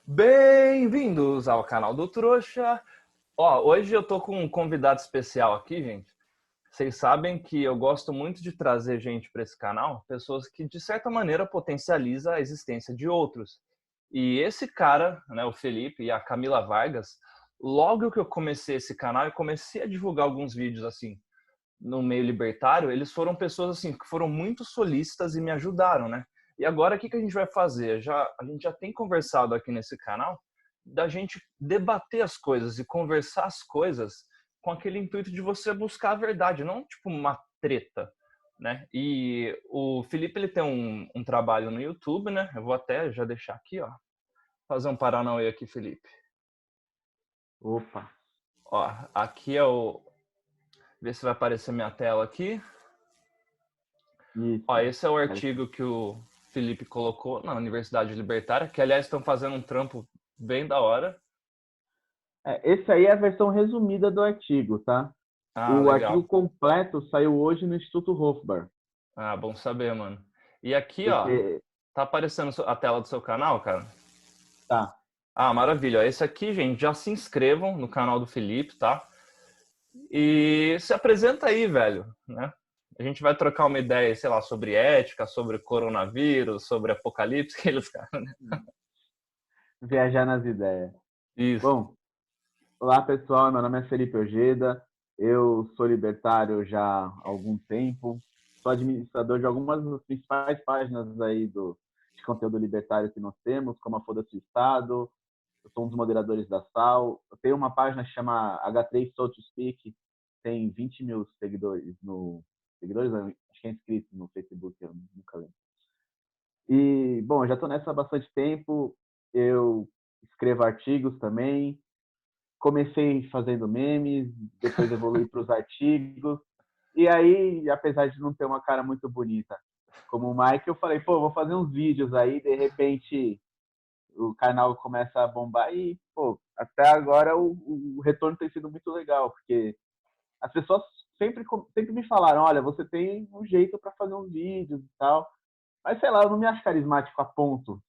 Bem-vindos ao canal do Trouxa. Hoje eu tô com um convidado especial aqui, gente. Vocês sabem que eu gosto muito de trazer gente para esse canal, pessoas que de certa maneira potencializam a existência de outros. E esse cara, né, o Felipe e a Camila Vargas, logo que eu comecei esse canal e comecei a divulgar alguns vídeos assim no meio libertário, eles foram pessoas assim que foram muito solícitas e me ajudaram, né? E agora o que a gente vai fazer? A gente já tem conversado aqui nesse canal da gente debater as coisas e conversar as coisas com aquele intuito de você buscar a verdade, não tipo uma treta, né? E o Felipe ele tem um trabalho no YouTube, né? Eu vou até já deixar aqui, ó, fazer um paranauê aqui, Felipe. Opa, Ó, aqui é o, ver se vai aparecer minha tela aqui. Ó, isso. esse é o artigo que o Felipe colocou na Universidade Libertária, que aliás estão fazendo um trampo bem da hora. Esse aí é a versão resumida do artigo, tá? Ah, O artigo legal. completo saiu hoje no Instituto Hofbauer, Ah, bom saber, mano. E aqui, ó, porque tá aparecendo a tela do seu canal, cara? tá. Ah, maravilha. Esse aqui, gente, já se inscrevam no canal do Felipe, tá? E se apresenta aí, velho, né? A gente vai trocar uma ideia, sei lá, sobre ética, sobre coronavírus, sobre apocalipse, aqueles caras, né? Viajar nas ideias. Isso. Bom, olá pessoal, meu nome é Felipe Ojeda, eu sou libertário já há algum tempo, sou administrador de algumas das principais páginas aí de conteúdo libertário que nós temos, como a Foda-se Estado, eu sou um dos moderadores da SAL, eu tenho uma página que chama H3 So to Speak, tem 20 mil seguidores seguidores, acho que é inscrito no Facebook, eu nunca lembro. E, bom, eu já estou nessa há bastante tempo, eu escrevo artigos também, comecei fazendo memes, depois evolui para os artigos, e aí, apesar de não ter uma cara muito bonita como o Mike, eu falei, pô, vou fazer uns vídeos aí, de repente o canal começa a bombar e, pô, até agora o retorno tem sido muito legal, porque as pessoas sempre me falaram, olha, você tem um jeito para fazer uns vídeos e tal, mas sei lá, eu não me acho carismático a ponto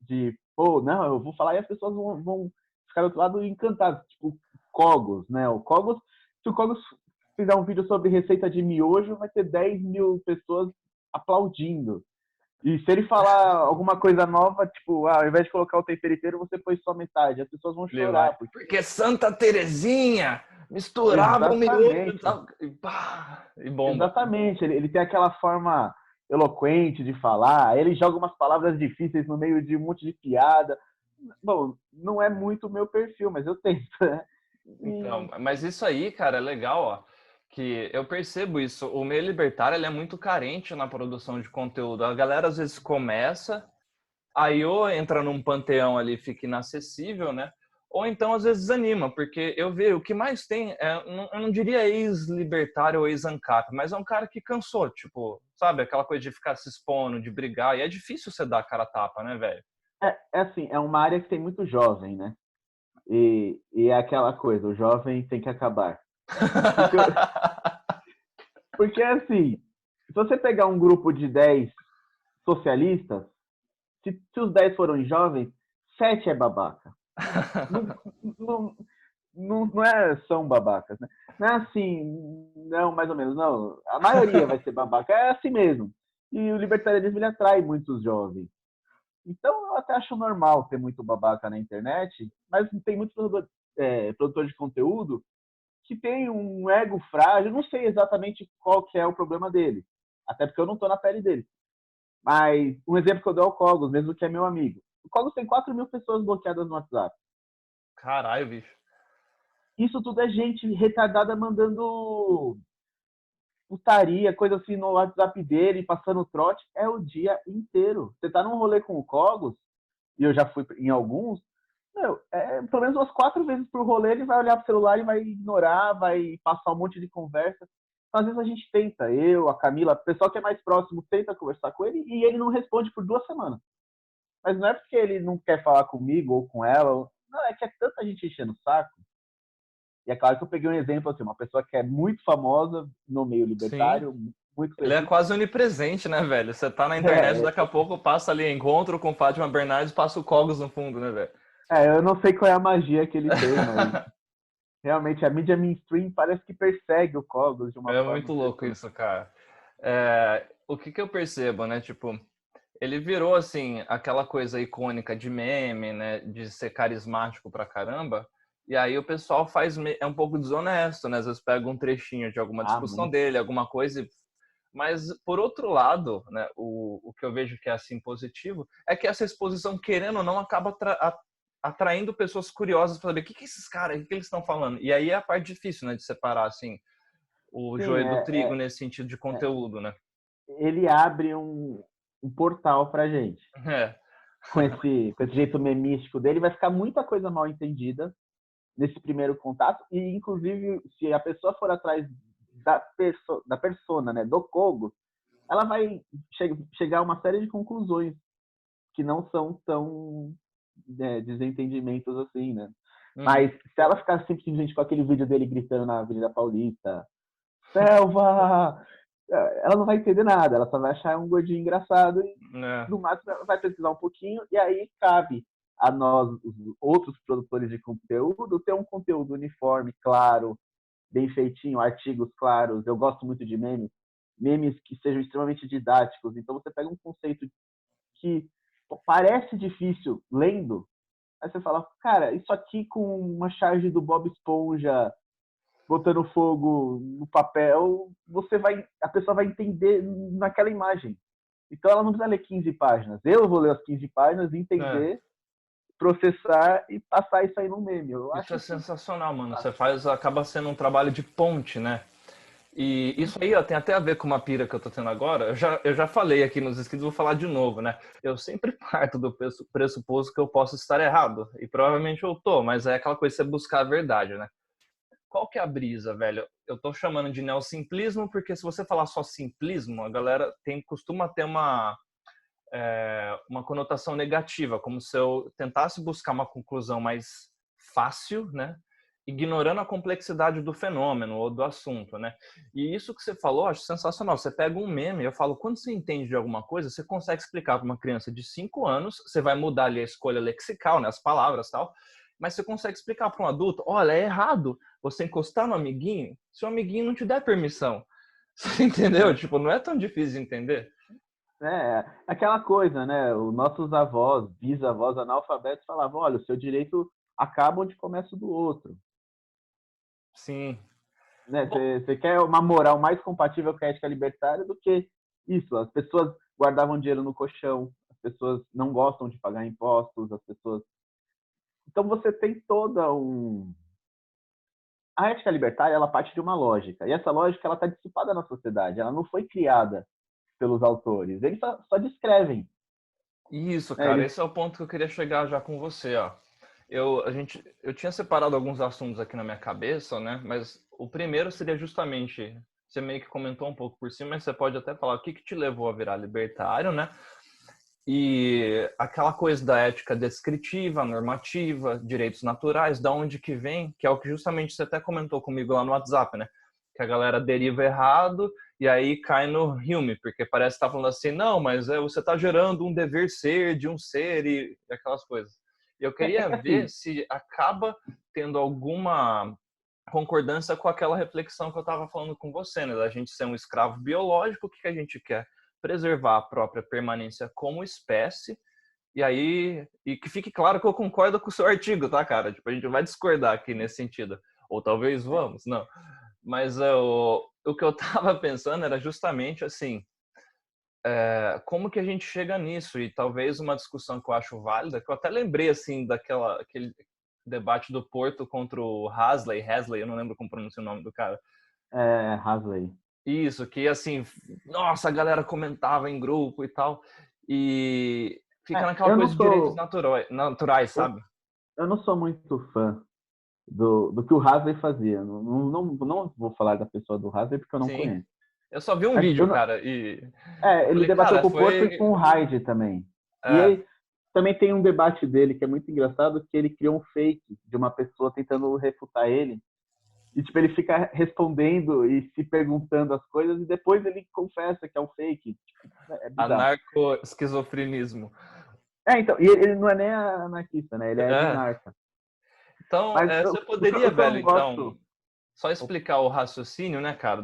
de, pô, não, eu vou falar e as pessoas vão ficar do outro lado encantadas, tipo Cogos, né? O Cogos, se o Cogos fizer um vídeo sobre receita de miojo, vai ter 10 mil pessoas aplaudindo. E se ele falar alguma coisa nova, tipo, ao invés de colocar o tempero inteiro, você põe só metade. As pessoas vão Ele chorar, vai. porque. Porque Santa Terezinha misturava o miojo e Exatamente. tal. E, pá, e bomba. Exatamente. Ele tem aquela forma eloquente de falar, ele joga umas palavras difíceis no meio de um monte de piada. Bom, não é muito o meu perfil, mas eu tento, né? Então, E, mas isso aí, cara, é legal, ó. Que eu percebo isso. O meio libertário ele é muito carente na produção de conteúdo. A galera às vezes começa, aí ou entra num panteão ali, fica inacessível, né? Ou então às vezes desanima, porque eu vejo o que mais tem, eu não diria ex-libertário ou ex-ANCAP, mas é um cara que cansou, tipo, sabe, aquela coisa de ficar se expondo, de brigar, e é difícil você dar a cara a tapa, né, velho? é assim, é uma área que tem muito jovem, né? E é aquela coisa, o jovem tem que acabar. Porque, porque assim, se você pegar um grupo de 10 socialistas, se os 10 foram jovens, 7 é babaca. Não, não, não são babacas, né? Não é assim, não, mais ou menos, não. A maioria vai ser babaca, é assim mesmo. E o libertarianismo ele atrai muitos jovens. Então eu até acho normal ter muito babaca na internet, mas tem muito produtor de conteúdo que tem um ego frágil, não sei exatamente qual que é o problema dele, até porque eu não estou na pele dele. Mas um exemplo que eu dou é o Cogos, mesmo que é meu amigo. O Cogos tem 4 mil pessoas bloqueadas no WhatsApp. Caralho, bicho. Isso tudo é gente retardada mandando putaria, coisa assim no WhatsApp dele, passando trote, é o dia inteiro. Você tá num rolê com o Cogos, e eu já fui em alguns, meu, pelo menos umas 4 vezes por rolê ele vai olhar pro celular e vai ignorar, vai passar um monte de conversa. Então, às vezes a gente tenta, eu, a Camila, o pessoal que é mais próximo tenta conversar com ele e ele não responde por 2 semanas. Mas não é porque ele não quer falar comigo ou com ela, não, é que é tanta gente enchendo o saco. E é claro que eu peguei um exemplo assim, uma pessoa que é muito famosa no meio Sim. libertário, muito Ele é conhecido. quase onipresente, né, velho? Você tá na internet, É, daqui a pouco passa ali encontro com Fátima Bernardes, passa o Cogos no fundo, né, velho? Eu não sei qual é a magia que ele tem, mas realmente a mídia mainstream parece que persegue o Cogos de uma É forma muito louco impressionante. isso, cara. O que que eu percebo, né? Tipo, ele virou, assim, aquela coisa icônica de meme, né? De ser carismático pra caramba. E aí o pessoal é um pouco desonesto, né? Às vezes pega um trechinho de alguma Ah, discussão muito. dele, alguma coisa. Mas, por outro lado, né? O que eu vejo que é, assim, positivo é que essa exposição, querendo ou não, acaba atraindo pessoas curiosas para saber o que que esses caras, o que eles estão falando. E aí é a parte difícil, né? De separar, assim, o Sim, joio do trigo nesse sentido de é, conteúdo, né? ele abre um portal pra gente. É. Com esse jeito memístico dele, vai ficar muita coisa mal entendida nesse primeiro contato. E, inclusive, se a pessoa for atrás da persona, né, do Kogo, ela vai chegar a uma série de conclusões que não são tão desentendimentos assim, né? Uhum. Mas se ela ficar simplesmente com aquele vídeo dele gritando na Avenida Paulista, Selva! Ela não vai entender nada, ela só vai achar um gordinho engraçado e É. no máximo ela vai pesquisar um pouquinho e aí cabe a nós, os outros produtores de conteúdo, ter um conteúdo uniforme, claro, bem feitinho, artigos claros. Eu gosto muito de memes, memes que sejam extremamente didáticos. Então você pega um conceito que parece difícil lendo, aí você fala, cara, isso aqui com uma charge do Bob Esponja botando fogo no papel, a pessoa vai entender naquela imagem. Então ela não precisa ler 15 páginas. Eu vou ler as 15 páginas, É. entender, processar e passar isso aí num meme. Eu Isso acho é isso sensacional, mano. Você fantástico. faz, acaba sendo um trabalho de ponte, né? E isso aí, ó, tem até a ver com uma pira que eu tô tendo agora. Eu já falei aqui nos inscritos, vou falar de novo, né? Eu sempre parto do pressuposto que eu posso estar errado. E provavelmente eu tô, mas é aquela coisa de você buscar a verdade, né? Qual que é a brisa, velho? Eu tô chamando de neosimplismo porque se você falar só simplismo, a galera costuma ter uma conotação negativa, como se eu tentasse buscar uma conclusão mais fácil, né? Ignorando a complexidade do fenômeno ou do assunto, né? E isso que você falou, acho sensacional. Você pega um meme, eu falo, quando você entende de alguma coisa, você consegue explicar para uma criança de 5 anos, você vai mudar ali a escolha lexical, né, as palavras e tal, mas você consegue explicar para um adulto, olha, é errado você encostar no amiguinho se o amiguinho não te der permissão. Você entendeu? É, Tipo, não é tão difícil de entender. aquela coisa, né? Os nossos avós, bisavós analfabetos falavam, olha, o seu direito acaba onde começa o do outro. Sim. Né? Bom, Você quer uma moral mais compatível com a ética libertária do que isso. As pessoas guardavam dinheiro no colchão, as pessoas não gostam de pagar impostos, as pessoas. Então você tem toda um. A ética libertária ela parte de uma lógica e essa lógica ela está dissipada na sociedade. Ela não foi criada pelos autores. Eles só descrevem. isso, Né? cara, esse é o ponto que eu queria chegar já com você, ó. Eu tinha separado alguns assuntos aqui na minha cabeça, né? Mas o primeiro seria justamente, você meio que comentou um pouco por cima, mas você pode até falar o que que te levou a virar libertário, né? E aquela coisa da ética descritiva, normativa, direitos naturais, da onde que vem, que é o que justamente você até comentou comigo lá no WhatsApp, né? Que a galera deriva errado e aí cai no Hume, porque parece que tá falando assim, não, mas você tá gerando um dever ser de um ser e aquelas coisas. E eu É queria que ver assim, se acaba tendo alguma concordância com aquela reflexão que eu estava falando com você, né? Da gente ser um escravo biológico, o que a gente quer? Preservar a própria permanência como espécie. E aí, e que fique claro que eu concordo com o seu artigo, tá, cara? Tipo, a gente vai discordar aqui nesse sentido. Ou talvez vamos, não. Mas o que eu tava pensando era justamente assim, como que a gente chega nisso? E talvez uma discussão que eu acho válida, que eu até lembrei, assim, aquele debate do Porto contra o Hasley, eu não lembro como pronuncia o nome do cara. Hasley. Isso, que assim, nossa, a galera comentava em grupo e tal, e fica naquela Eu coisa não de direitos sou. naturais, Eu, sabe? eu não sou muito fã do que o Hasley fazia. Não vou falar da pessoa do Hasley porque eu não Sim. conheço. Eu só vi um Mas vídeo, cara, e eu ele falei, debateu cara, com o Porto e foi. com o Hyde também. E É, aí também tem um debate dele que é muito engraçado, que ele criou um fake de uma pessoa tentando refutar ele. E tipo, ele fica respondendo e se perguntando as coisas e depois ele confessa que é um fake. Tipo, é bizarro. anarco-esquizofrenismo. Então, e ele não é nem anarquista, né? Ele é É. dinarca. Então, Mas você o poderia, que eu velho, não gosto... então, só explicar o raciocínio, né, cara?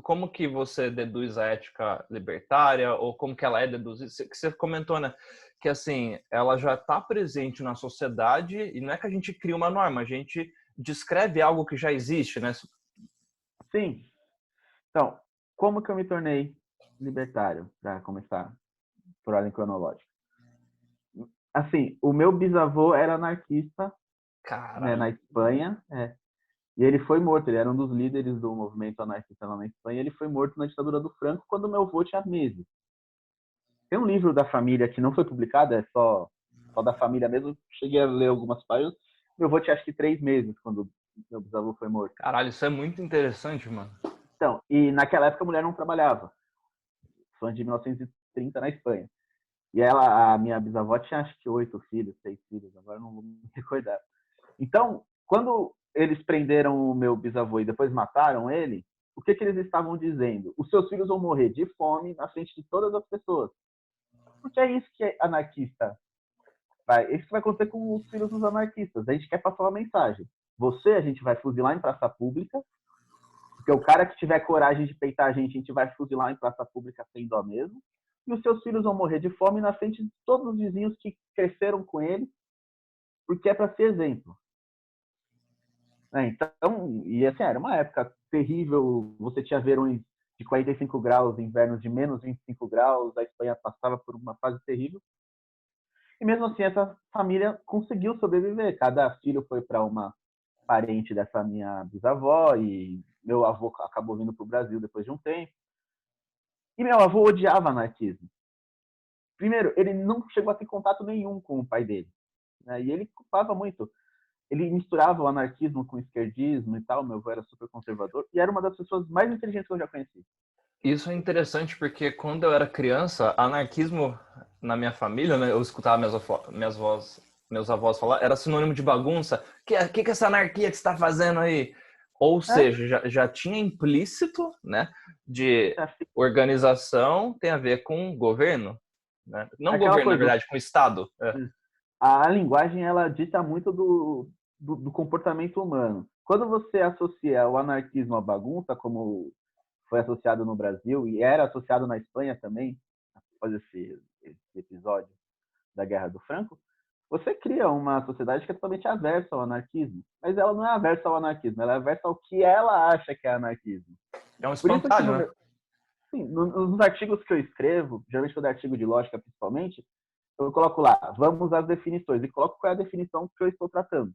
Como que você deduz a ética libertária ou como que ela é deduzida? Que você comentou, né? Que assim, ela já está presente na sociedade e não é que a gente cria uma norma, a gente descreve algo que já existe, né? Sim. Então, como que eu me tornei libertário, para começar por ordem cronológica? Assim, o meu bisavô era anarquista, né, Caralho. na Espanha, e ele foi morto. Ele era um dos líderes do movimento anarquista lá na Espanha. Ele foi morto na ditadura do Franco quando meu avô tinha meses. Tem um livro da família que não foi publicado, é só da família mesmo. Cheguei a ler algumas páginas. Meu avô tinha acho que 3 meses quando meu bisavô foi morto. Caralho, isso é muito interessante, mano. Então, e naquela época a mulher não trabalhava. Foi de 1930 na Espanha. E ela, a minha bisavó tinha acho que 8 filhos, 6 filhos, agora não vou me recordar. Então, quando eles prenderam o meu bisavô e depois mataram ele, o que eles estavam dizendo? Os seus filhos vão morrer de fome na frente de todas as pessoas. Porque é isso que é anarquista vai. É isso que vai acontecer com os filhos dos anarquistas. A gente quer passar uma mensagem. Você, a gente vai fuzilar em praça pública, porque o cara que tiver coragem de peitar a gente vai fuzilar em praça pública sem dó mesmo. E os seus filhos vão morrer de fome na frente de todos os vizinhos que cresceram com ele, porque é para ser exemplo. Então, e assim, era uma época terrível. Você tinha verões de 45 graus, invernos de menos 25 graus, a Espanha passava por uma fase terrível. E mesmo assim, essa família conseguiu sobreviver. Cada filho foi para uma parente dessa minha bisavó e meu avô acabou vindo para o Brasil depois de um tempo. E meu avô odiava anarquismo. Primeiro, ele não chegou a ter contato nenhum com o pai dele, né? E ele culpava muito. Ele misturava o anarquismo com o esquerdismo e tal. Meu avô era super conservador e era uma das pessoas mais inteligentes que eu já conheci. Isso é interessante porque quando eu era criança, anarquismo na minha família, né, eu escutava meus avós falar, era sinônimo de bagunça. Que é essa anarquia que você está fazendo aí? Ou É, seja, já tinha implícito, né, de é organização tem a ver com governo, né? Não aquela governo, na coisa. verdade, com Estado. É. A linguagem ela dita muito do comportamento humano. Quando você associa o anarquismo à bagunça, como foi associado no Brasil e era associado na Espanha também, após esse episódio da Guerra do Franco, você cria uma sociedade que é totalmente aversa ao anarquismo. Mas ela não é aversa ao anarquismo, ela é aversa ao que ela acha que é anarquismo. É um Por isso que espantalho, né? sim, nos artigos que eu escrevo, geralmente quando é artigo de lógica principalmente, eu coloco lá, vamos às definições, e coloco qual é a definição que eu estou tratando.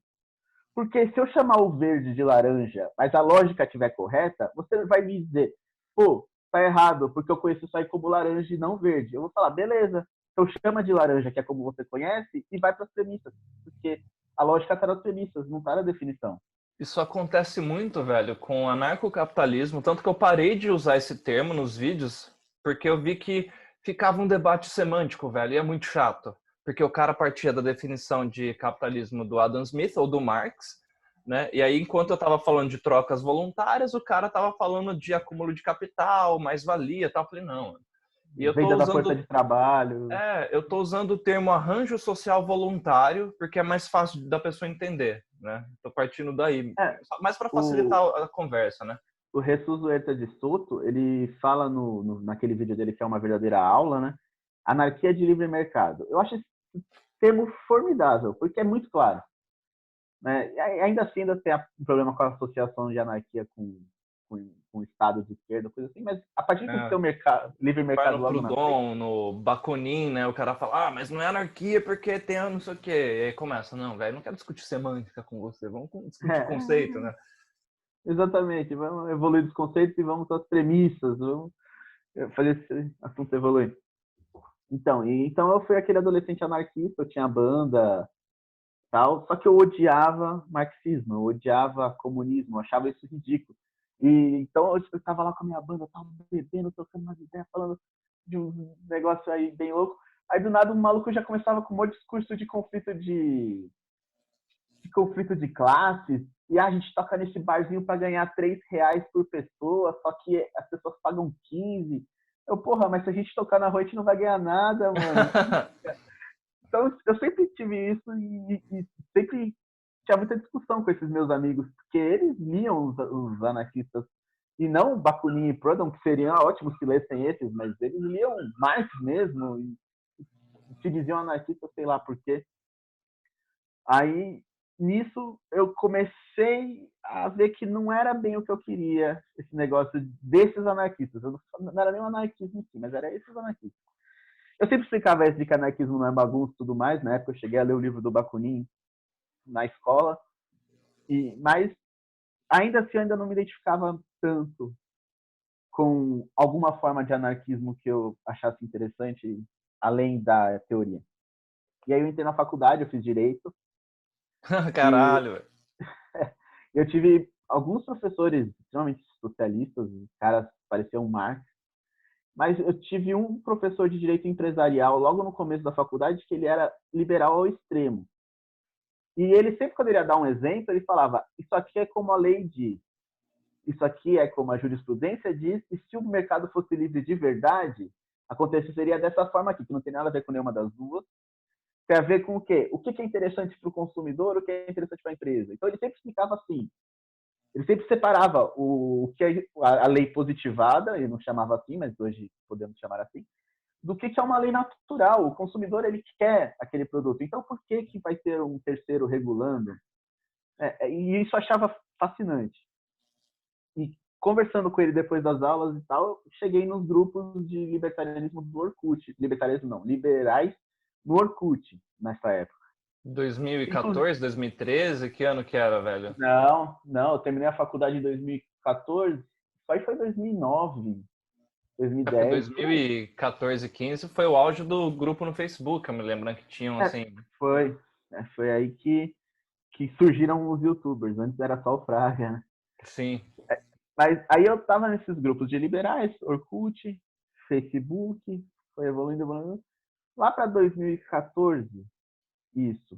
Porque se eu chamar o verde de laranja, mas a lógica estiver correta, você vai me dizer, pô, tá errado, porque eu conheço isso aí como laranja e não verde. Eu vou falar, beleza, então chama de laranja, que é como você conhece, e vai para as premissas. Porque a lógica está nas premissas, não está na definição. Isso acontece muito, velho, com o anarcocapitalismo, tanto que eu parei de usar esse termo nos vídeos, porque eu vi que ficava um debate semântico, velho, e é muito chato. Porque o cara partia da definição de capitalismo do Adam Smith ou do Marx, né? E aí, enquanto eu estava falando de trocas voluntárias, o cara estava falando de acúmulo de capital, mais-valia, tal. Eu falei, não. E eu tô Venda da força usando de trabalho. eu estou usando o termo arranjo social voluntário porque é mais fácil da pessoa entender, né? Estou partindo daí, É, mais para facilitar o, a conversa, né? o Jesus Huerta de Soto, ele fala naquele vídeo dele que é uma verdadeira aula, né? Anarquia de livre mercado. Eu acho esse termo formidável, porque é muito claro. Né? E ainda assim, ainda tem um problema com a associação de anarquia com o Estado de esquerda, coisa assim, mas a partir de ter É, o mercado, livre vai mercado no logo na frente, Proudhon, no Bakunin, né? O cara fala, mas não é anarquia porque tem não sei o quê. E aí começa, não, velho, não quero discutir semântica com você, vamos discutir conceito, né? exatamente, vamos evoluir os conceitos e vamos às premissas, vamos fazer esse assunto evoluir. Então eu fui aquele adolescente anarquista, eu tinha banda, tal, só que eu odiava marxismo, eu odiava comunismo, eu achava isso ridículo. E então eu estava lá com a minha banda, tava bebendo, trocando umas ideias, falando de um negócio aí bem louco. Aí do nada um maluco já começava com um monte de discurso de conflito de classes, e a gente toca nesse barzinho para ganhar R$ 3 por pessoa, só que as pessoas pagam 15. Porra, mas se a gente tocar na rua, a gente não vai ganhar nada, mano. Então, eu sempre tive isso e sempre tinha muita discussão com esses meus amigos, porque eles liam os anarquistas, e não Bakunin e Proudhon, que seriam ótimos se lessem esses, mas eles liam Marx mesmo, e se diziam anarquistas, sei lá por quê. Aí, nisso, eu comecei a ver que não era bem o que eu queria, esse negócio desses anarquistas. Eu não era nem um anarquismo em si, mas era esses anarquistas. Eu sempre explicava isso de que anarquismo não é bagunça e tudo mais. Na época eu cheguei a ler o livro do Bakunin na escola, mas ainda assim eu ainda não me identificava tanto com alguma forma de anarquismo que eu achasse interessante, além da teoria. E aí eu entrei na faculdade, eu fiz Direito, e Caralho, velho. eu tive alguns professores extremamente socialistas, os caras pareciam Marx, mas eu tive um professor de Direito Empresarial logo no começo da faculdade que ele era liberal ao extremo. E ele sempre, quando ele ia dar um exemplo, ele falava: isso aqui é como a lei diz, isso aqui é como a jurisprudência diz, e se o mercado fosse livre de verdade, aconteceria dessa forma aqui, que não tem nada a ver com nenhuma das duas. Tem a ver com o quê? O que é interessante para o consumidor, o que é interessante para a empresa. Então, ele sempre explicava assim. Ele sempre separava o que é a lei positivada, ele não chamava assim, mas hoje podemos chamar assim, do que é uma lei natural. O consumidor, ele quer aquele produto. Então, por que vai ter um terceiro regulando? E isso eu achava fascinante. E conversando com ele depois das aulas e tal, cheguei nos grupos de libertarianismo do Orkut. Libertarianismo não, liberais no Orkut, nessa época. 2014, 2013, que ano que era, velho? Não, eu terminei a faculdade em 2014, só aí foi 2009, É porque 2010. 2014 e 15 foi o auge do grupo no Facebook, eu me lembro, né, que tinham, É, assim... foi aí que surgiram os youtubers, antes era só o Fraga, né? Sim. Mas aí eu tava nesses grupos de liberais, Orkut, Facebook, foi evoluindo, evoluindo. Lá para 2014, isso,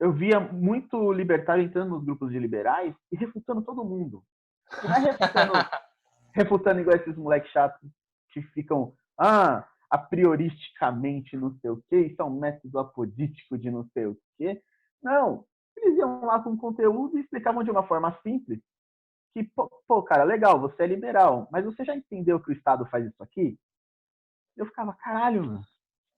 eu via muito libertário entrando nos grupos de liberais e refutando todo mundo. E não é refutando igual esses moleques chatos que ficam, a prioristicamente não sei o quê, isso é um método apodítico de não sei o quê. Não, eles iam lá com conteúdo e explicavam de uma forma simples que, pô, cara, legal, você é liberal, mas você já entendeu que o Estado faz isso aqui? Eu ficava, caralho, mano,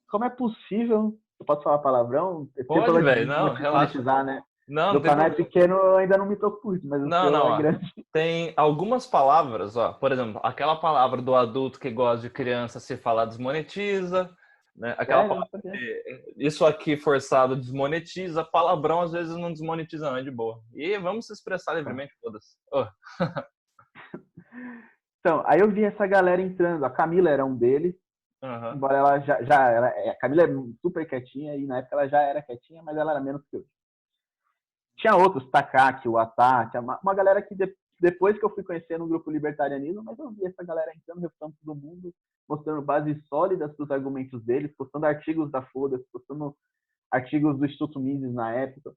como é possível? Eu posso falar palavrão? Tem o Pode, problema velho, não, de relaxa. monetizar, né? Não, não Meu tem canal é problema. pequeno, eu ainda não me preocupo, mas o Não, não, seu é ó. grande. Tem algumas palavras, ó. Por exemplo, aquela palavra do adulto que gosta de criança se falar desmonetiza, né? Aquela Sério, não palavra sabia. de isso aqui forçado desmonetiza, palavrão às vezes não desmonetiza, não, é de boa. E vamos se expressar livremente, foda-se. Ô, Então, aí eu vi essa galera entrando. A Camila era um deles, aham. embora ela já era. A Camila é super quietinha e na época ela já era quietinha, mas ela era menos que eu. Tinha outros, Takaki, o Ataque, uma galera que depois que eu fui conhecer no grupo Libertarianismo, mas eu vi essa galera entrando, refutando todo mundo, mostrando bases sólidas para os argumentos deles, postando artigos da Foda, postando artigos do Instituto Mises na época.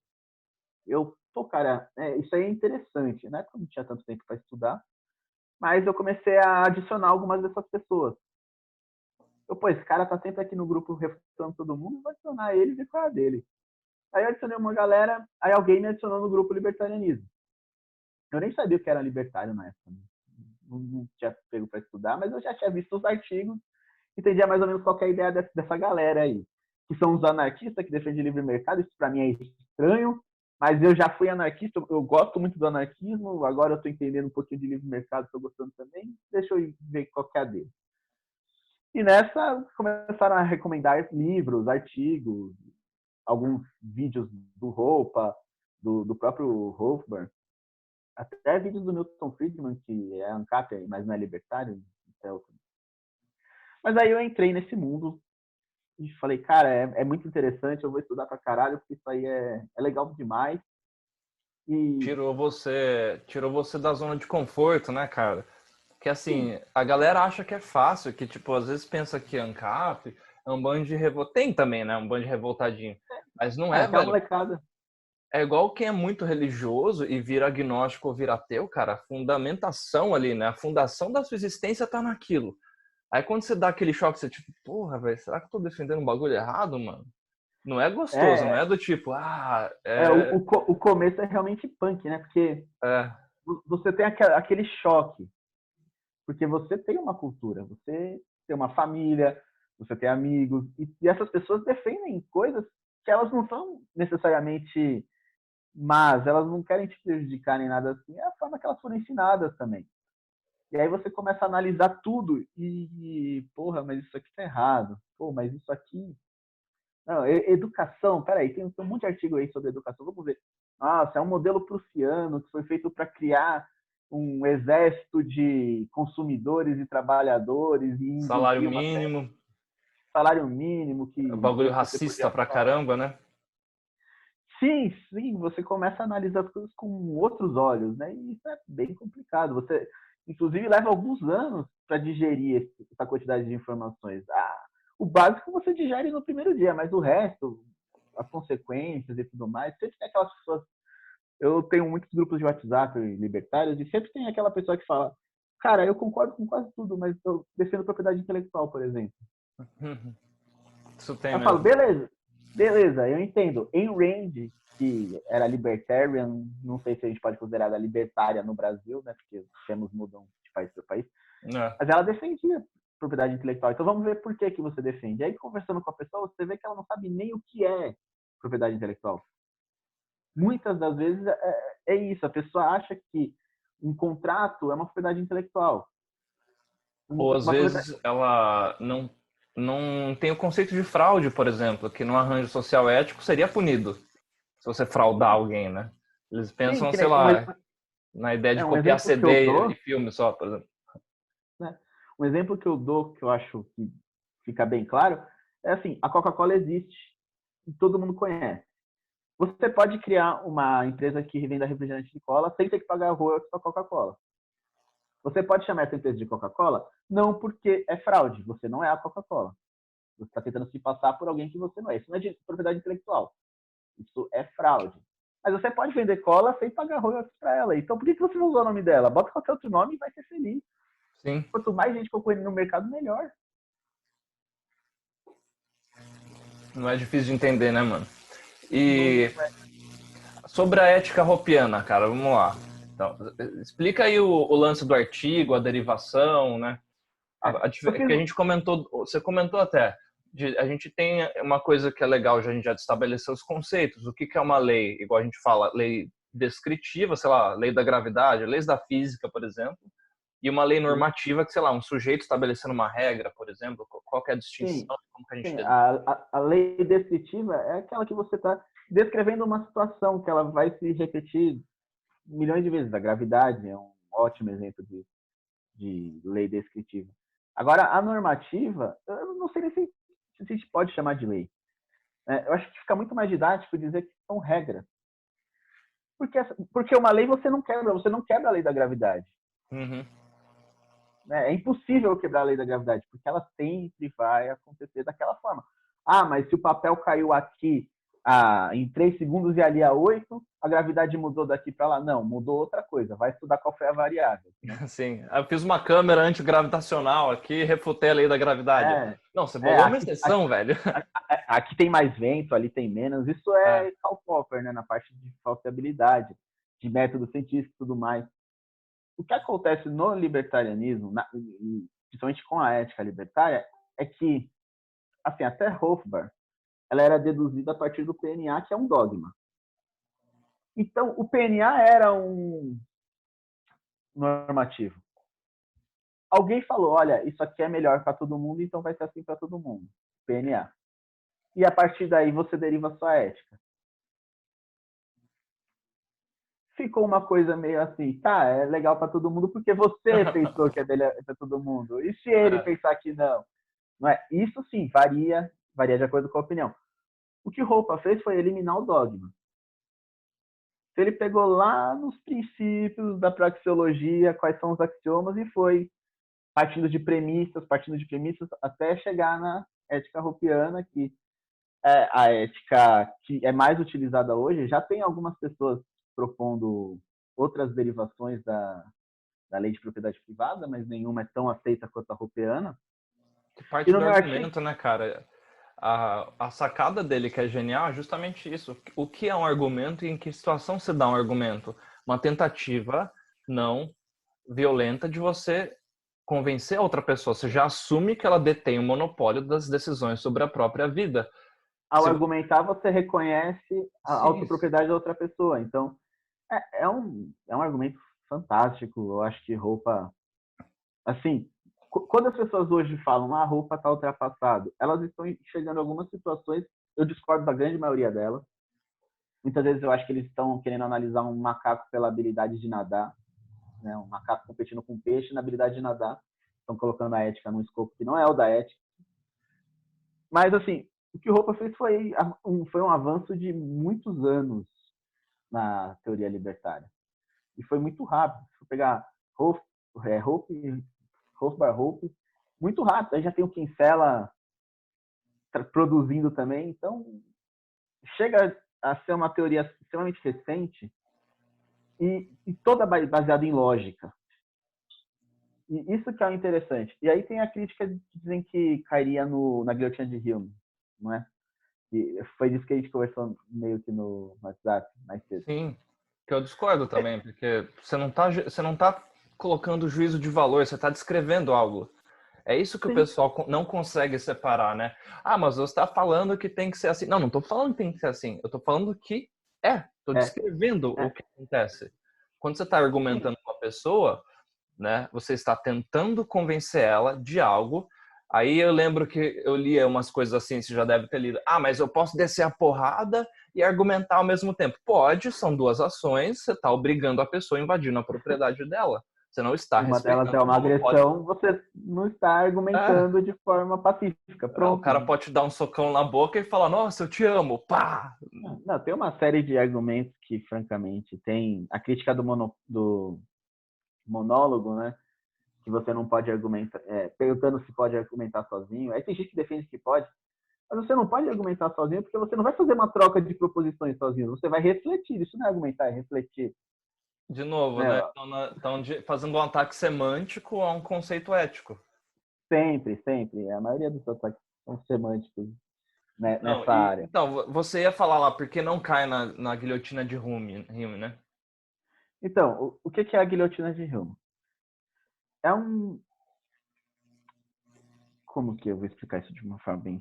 Pô, cara, isso aí é interessante. Na época eu não tinha tanto tempo para estudar, mas eu comecei a adicionar algumas dessas pessoas. Pô, esse cara tá sempre aqui no grupo refutando todo mundo, vou adicionar ele e ver qual é a dele. Aí eu adicionei uma galera, aí alguém me adicionou no grupo Libertarianismo. Eu nem sabia o que era libertário na época. Não tinha pego para estudar, mas eu já tinha visto os artigos e entendia mais ou menos qual é a ideia dessa galera aí. Que são os anarquistas que defendem livre mercado. Isso para mim é estranho, mas eu já fui anarquista, eu gosto muito do anarquismo, agora eu estou entendendo um pouquinho de livre mercado, estou gostando também. Deixa eu ver qual é a dele. E nessa começaram a recomendar livros, artigos, alguns vídeos do Roupa, do próprio Hofbauer, até vídeos do Milton Friedman, que é ANCAP, mas não é libertário. Mas aí eu entrei nesse mundo e falei, cara, é muito interessante, eu vou estudar pra caralho, porque isso aí é legal demais. E Tirou você da zona de conforto, né, cara? Que sim, assim, a galera acha que é fácil, que tipo, às vezes pensa que ANCAP é um bando de revoltadinho. Tem também, né? Um bando de revoltadinho. Mas não é, aquela velho. molecada. É igual quem é muito religioso e vira agnóstico ou vira ateu, cara. A fundamentação ali, né? A fundação da sua existência tá naquilo. Aí quando você dá aquele choque, você tipo, porra, velho, será que eu tô defendendo um bagulho errado, mano? Não é gostoso, não É, é do tipo, o começo é realmente punk, né? Porque é, você tem aquele choque, porque você tem uma cultura, você tem uma família, você tem amigos, e essas pessoas defendem coisas que elas não são necessariamente más, elas não querem te prejudicar nem nada assim, é a forma que elas foram ensinadas também. E aí você começa a analisar tudo porra, mas isso aqui tá errado. Pô, mas isso aqui. Não, educação, peraí, tem um monte de artigo aí sobre educação, vamos ver. Nossa, é um modelo prussiano que foi feito para criar um exército de consumidores e trabalhadores e salário induzir uma mínimo, salário mínimo que bagulho você racista podia pra falar. caramba, né? Sim, sim, você começa a analisar as coisas com outros olhos, né? E isso é bem complicado. Você, inclusive, leva alguns anos para digerir essa quantidade de informações. O básico você digere no primeiro dia, mas o resto, as consequências e tudo mais, sempre tem aquelas pessoas. Eu tenho muitos grupos de WhatsApp libertários e sempre tem aquela pessoa que fala: cara, eu concordo com quase tudo, mas eu defendo propriedade intelectual, por exemplo. Isso tem Eu falo, mesmo. beleza, beleza, eu entendo. Em Rand, que era libertarian, não sei se a gente pode considerar ela libertária no Brasil, né? Porque os termos mudam de país para país. É. Mas ela defendia propriedade intelectual. Então vamos ver por que você defende. Aí conversando com a pessoa, você vê que ela não sabe nem o que é propriedade intelectual. Muitas das vezes é isso. A pessoa acha que um contrato é uma propriedade intelectual. Ou às Uma propriedade... vezes ela não tem o conceito de fraude, por exemplo, que no arranjo social ético seria punido se você fraudar Sim, alguém, né? Eles sim, pensam, que sei nem lá, na ideia de um copiar exemplo que eu CD de dou, filme só, por exemplo. né? Um exemplo que eu dou, que eu acho que fica bem claro, é assim, a Coca-Cola existe e todo mundo conhece. Você pode criar uma empresa que venda refrigerante de cola sem ter que pagar royalties para a Coca-Cola. Você pode chamar essa empresa de Coca-Cola? Não porque é fraude, você não é a Coca-Cola. Você está tentando se passar por alguém que você não é. Isso não é de propriedade intelectual. Isso é fraude. Mas você pode vender cola sem pagar royalties para ela. Então por que você não usou o nome dela? Bota qualquer outro nome e vai ser feliz. Sim, Quanto mais gente concorrendo no mercado, melhor. não é difícil de entender, né, mano? Não, E sobre a ética roupiana, cara, vamos lá. Então, explica aí o lance do artigo, a derivação, né? eu fiz Que a gente comentou, você comentou até, a gente tem uma coisa que é legal, a gente já estabeleceu os conceitos, o que é uma lei, igual a gente fala, lei descritiva, sei lá, lei da gravidade, leis da física, por exemplo, e uma lei sim, normativa que, sei lá, um sujeito estabelecendo uma regra, por exemplo, qual que é a sim, distinção, como que a gente sim. deduz. A lei descritiva é aquela que você está descrevendo uma situação que ela vai se repetir milhões de vezes. A gravidade é um ótimo exemplo de lei descritiva. Agora, a normativa, eu não sei nem se a gente pode chamar de lei. Eu acho que fica muito mais didático dizer que são regras. Porque uma lei você não quebra a lei da gravidade. Uhum. Né? É impossível quebrar a lei da gravidade, porque ela sempre vai acontecer daquela forma. Ah, mas se o papel caiu aqui em 3 segundos e ali a 8, a gravidade mudou daqui para lá? Não, mudou outra coisa. Vai estudar qual foi a variável. Né? Sim, eu fiz uma câmera antigravitacional aqui, refutei a lei da gravidade. É, Não, você bolou uma aqui, exceção, velho. aqui tem mais vento, ali tem menos. Isso É. é Karl Popper, né, na parte de falsibilidade, de método científico e tudo mais. O que acontece no libertarianismo, principalmente com a ética libertária, é que, assim, até Hofbauer, ela era deduzida a partir do PNA, que é um dogma. Então, o PNA era um normativo. Alguém falou, olha, isso aqui é melhor para todo mundo, então vai ser assim para todo mundo. PNA. E a partir daí você deriva a sua ética. Ficou uma coisa meio assim, tá, é legal para todo mundo porque você pensou que é melhor para todo mundo. E se ele É. pensar que não? Não é? Isso sim, varia de acordo com a opinião. O que Roupa fez foi eliminar o dogma. Ele pegou lá nos princípios da praxeologia, quais são os axiomas, e foi partindo de premissas, até chegar na ética roupiana, que é a ética que é mais utilizada hoje. Já tem algumas pessoas propondo outras derivações da lei de propriedade privada, mas nenhuma é tão aceita quanto a roupiana. Que E parte no do meu artigo, argumento, né, cara? A sacada dele que é genial é justamente isso. O que é um argumento e em que situação se dá um argumento? Uma tentativa não violenta de você convencer a outra pessoa. Você já assume que ela detém o monopólio das decisões sobre a própria vida. Ao Se... argumentar, você reconhece a Sim, autopropriedade da outra pessoa. Então, é um argumento fantástico. Eu acho que roupa... Assim, quando as pessoas hoje falam a roupa está ultrapassado, elas estão chegando em algumas situações, eu discordo da grande maioria delas. Muitas vezes eu acho que eles estão querendo analisar um macaco pela habilidade de nadar, né? Um macaco competindo com um peixe na habilidade de nadar. Estão colocando a ética num escopo que não é o da ética. Mas, assim, o que o Roupa fez foi um avanço de muitos anos na teoria libertária. E foi muito rápido. Se eu pegar Hofbar Hope, muito rápido. Aí já tem o Kinsella produzindo também. Então, chega a ser uma teoria extremamente recente e toda baseada em lógica. E isso que é o interessante. E aí tem a crítica que dizem que cairia na guilhotina de Hume, não é? E foi disso que a gente conversou meio que no WhatsApp mais cedo. sim. Que eu discordo também, porque você não tá colocando juízo de valor, você está descrevendo algo. É isso que o Sim, pessoal não consegue separar, né? Ah, mas você está falando que tem que ser assim. Não, não estou falando que tem que ser assim. Eu estou falando que estou é, descrevendo o é, que acontece. Quando você está sim. argumentando com uma pessoa, né, você está tentando convencer ela de algo. Aí eu lembro que eu lia umas coisas assim, você já deve ter lido. Ah, mas eu posso descer a porrada e argumentar ao mesmo tempo. Pode, são duas ações, você está obrigando a pessoa a invadir a propriedade dela. Você não está Uma delas respeitando é o uma monopólio. agressão, você não está É, argumentando de forma pacífica. o cara Pronto. pode te dar um socão na boca e falar, nossa, eu te amo, pá! Não, tem uma série de argumentos que, francamente, tem a crítica do monólogo, né? Que você não pode argumentar, perguntando se pode argumentar sozinho. Aí tem gente que defende que pode, mas você não pode argumentar sozinho porque você não vai fazer uma troca de proposições sozinho, você vai refletir. Isso não é argumentar, é refletir. De novo, Né? né? Estão fazendo um ataque semântico a um conceito ético. Sempre, sempre. A maioria dos ataques são semânticos, né, Não, nessa área. então, você ia falar lá, porque não cai na guilhotina de Hume, né? Então, o que é a guilhotina de Hume? É um... Como que eu vou explicar isso de uma forma bem...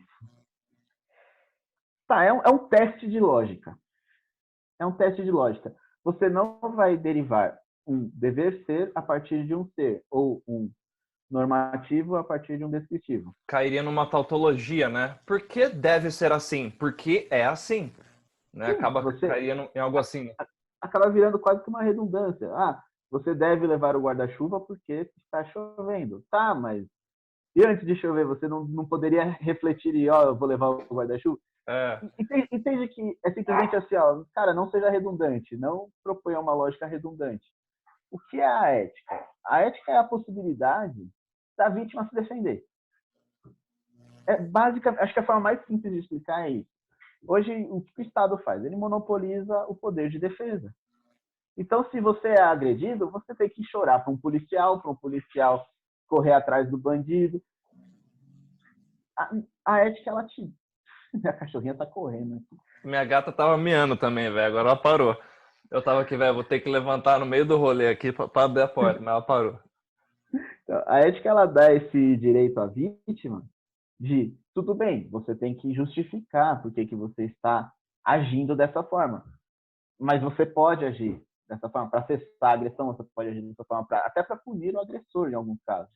Tá, é um teste de lógica. É um teste de lógica. Você não vai derivar um dever ser a partir de um ser, ou um normativo a partir de um descritivo. Cairia numa tautologia, né? Por que deve ser assim? Porque é assim, né? Sim, Acaba você caindo em algo assim. acaba virando quase que uma redundância. Ah, você deve levar o guarda-chuva porque está chovendo. Tá, mas e antes de chover, você não poderia refletir e, ó, eu vou levar o guarda-chuva? É, Entende que é simplesmente assim, ó, cara, não seja redundante, não proponha uma lógica redundante. O que é a ética? A ética é a possibilidade da vítima se defender. É básica, acho que a forma mais simples de explicar é isso. Hoje, o que o Estado faz? Ele monopoliza o poder de defesa. Então, se você é agredido, você tem que chorar para um policial correr atrás do bandido. A ética, ela te... Minha cachorrinha tá correndo aqui. minha gata tava miando também, velho. Agora ela parou. Eu tava aqui, velho, vou ter que levantar no meio do rolê aqui pra abrir a porta, mas ela parou. Então, a ética, ela dá esse direito à vítima de, tudo bem, você tem que justificar por que você está agindo dessa forma. Mas você pode agir dessa forma para cessar a agressão, você pode agir dessa forma até para punir o agressor em alguns casos.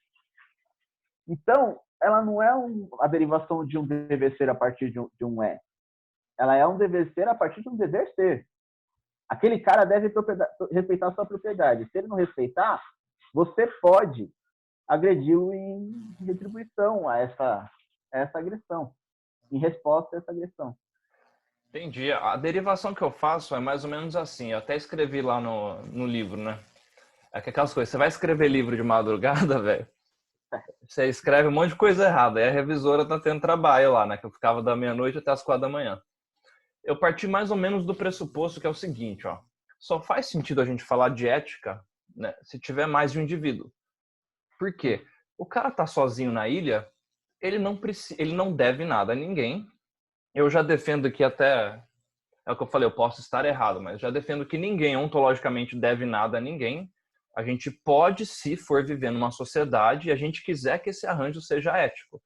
Então, ela não é a derivação de um dever ser a partir de um é. Ela é um dever ser a partir de um dever ser. Aquele cara deve respeitar a sua propriedade. Se ele não respeitar, você pode agredi-lo em retribuição a essa agressão, em resposta a essa agressão. Entendi. A derivação que eu faço é mais ou menos assim. Eu até escrevi lá no livro, né? É que aquelas coisas. Você vai escrever livro de madrugada, velho. Você escreve um monte de coisa errada. Aí a revisora tá tendo trabalho lá, né? Que eu ficava da meia-noite até as 4 da manhã. Eu parti mais ou menos do pressuposto que é o seguinte, ó. Só faz sentido a gente falar de ética, né, se tiver mais de um indivíduo. Por quê? O cara tá sozinho na ilha, ele não deve nada a ninguém. Eu já defendo que até, é o que eu falei, eu posso estar errado, mas já defendo que ninguém ontologicamente deve nada a ninguém. A gente pode, se for viver numa sociedade, e a gente quiser que esse arranjo seja ético,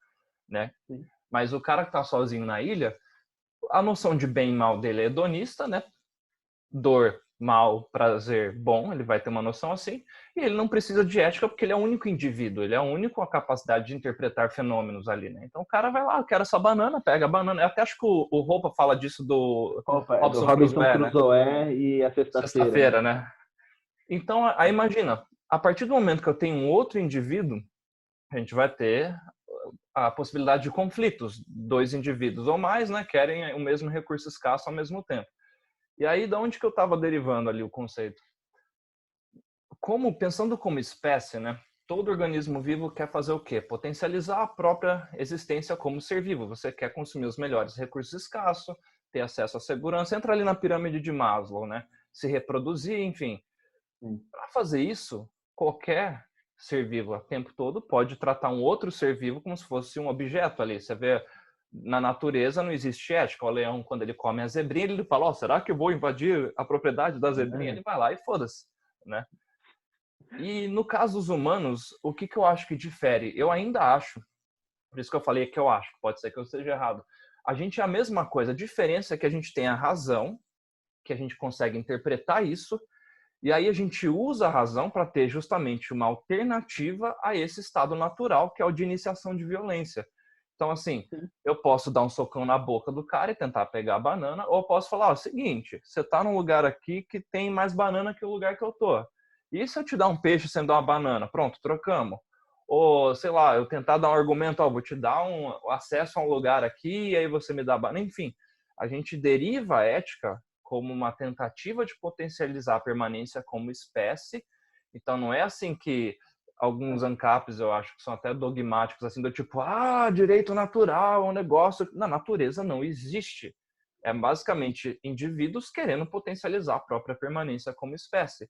né? Sim. Mas o cara que está sozinho na ilha, a noção de bem e mal dele é hedonista, né? Dor, mal, prazer, bom, ele vai ter uma noção assim, e ele não precisa de ética porque ele é o único indivíduo, ele é o único com a capacidade de interpretar fenômenos ali, né? Então o cara vai lá, eu quero essa banana, pega a banana. Eu até acho que o Roupa fala disso do Opa, é do Robson Robinson Crusoe, né? Crusoe e a Sexta-feira, né? Sexta-feira, né? Então, aí imagina, a partir do momento que eu tenho um outro indivíduo, a gente vai ter a possibilidade de conflitos. Dois indivíduos ou mais, né, querem o mesmo recurso escasso ao mesmo tempo. E aí, da onde que eu estava derivando ali o conceito? Pensando como espécie, né, todo organismo vivo quer fazer o quê? Potencializar a própria existência como ser vivo. Você quer consumir os melhores recursos escassos, ter acesso à segurança, entra ali na pirâmide de Maslow, né? Se reproduzir, enfim. Para fazer isso, qualquer ser vivo o tempo todo pode tratar um outro ser vivo como se fosse um objeto ali. Você vê, na natureza não existe ética. O leão, quando ele come a zebrinha, ele fala, oh, será que eu vou invadir a propriedade da zebrinha? Ele vai lá e foda-se, né? E no caso dos humanos, o que eu acho que difere? Eu ainda acho, por isso que eu falei que eu acho, pode ser que eu esteja errado. A gente é a mesma coisa, a diferença é que a gente tem a razão, que a gente consegue interpretar isso, e aí a gente usa a razão para ter justamente uma alternativa a esse estado natural, que é o de iniciação de violência. Então, assim, eu posso dar um socão na boca do cara e tentar pegar a banana, ou eu posso falar, ó, seguinte, você está num lugar aqui que tem mais banana que o lugar que eu tô. E se eu te dar um peixe sem dar uma banana? Pronto, trocamos. Ou, sei lá, eu tentar dar um argumento, ó, vou te dar um acesso a um lugar aqui, e aí você me dá a banana. Enfim, a gente deriva a ética como uma tentativa de potencializar a permanência como espécie. Então, não é assim que alguns ANCAPs, eu acho que são até dogmáticos, assim, do tipo, direito natural é um negócio. Na natureza não existe. É basicamente indivíduos querendo potencializar a própria permanência como espécie.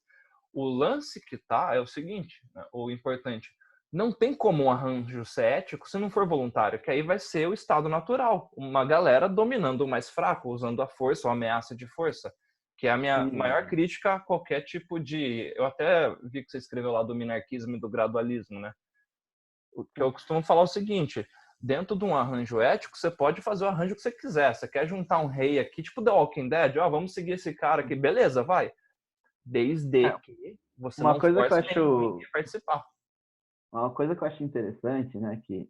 O lance que tá é o seguinte, né, o importante, não tem como um arranjo ser ético se não for voluntário, que aí vai ser o estado natural, uma galera dominando o mais fraco, usando a força ou ameaça de força, que é a minha maior crítica a qualquer tipo de... Eu até vi que você escreveu lá do minarquismo e do gradualismo, né? O que eu costumo falar é o seguinte, dentro de um arranjo ético, você pode fazer o arranjo que você quiser. Você quer juntar um rei aqui, tipo The Walking Dead, vamos seguir esse cara aqui, beleza, vai. Desde que você uma não coisa que eu force ninguém acho a participar. uma coisa que eu acho interessante, né, que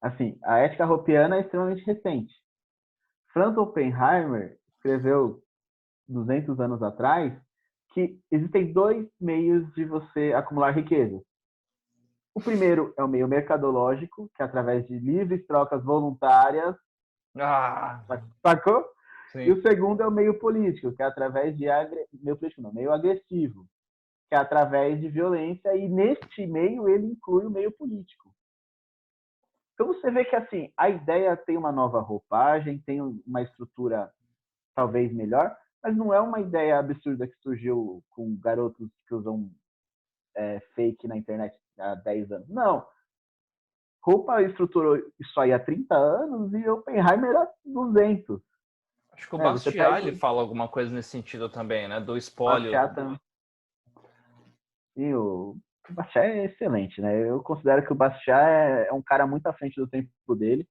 assim, a ética hopiana é extremamente recente. Franz Oppenheimer escreveu 200 anos atrás que existem dois meios de você acumular riqueza. O primeiro é o meio mercadológico, que é através de livres trocas voluntárias, sacou? E Sim. o segundo é o meio político, que é através de meio agressivo, que é através de violência, e neste meio ele inclui o meio político. Então você vê que assim, a ideia tem uma nova roupagem, tem uma estrutura talvez melhor, mas não é uma ideia absurda que surgiu com garotos que usam fake na internet há 10 anos. Não. Roupa estruturou isso aí há 30 anos e Oppenheimer há 200. Acho que o Você Bastiat pega ele fala alguma coisa nesse sentido também, né? Do espólio. Bastiat também. E o Bastiat é excelente, né? Eu considero que o Bastiat é um cara muito à frente do tempo dele.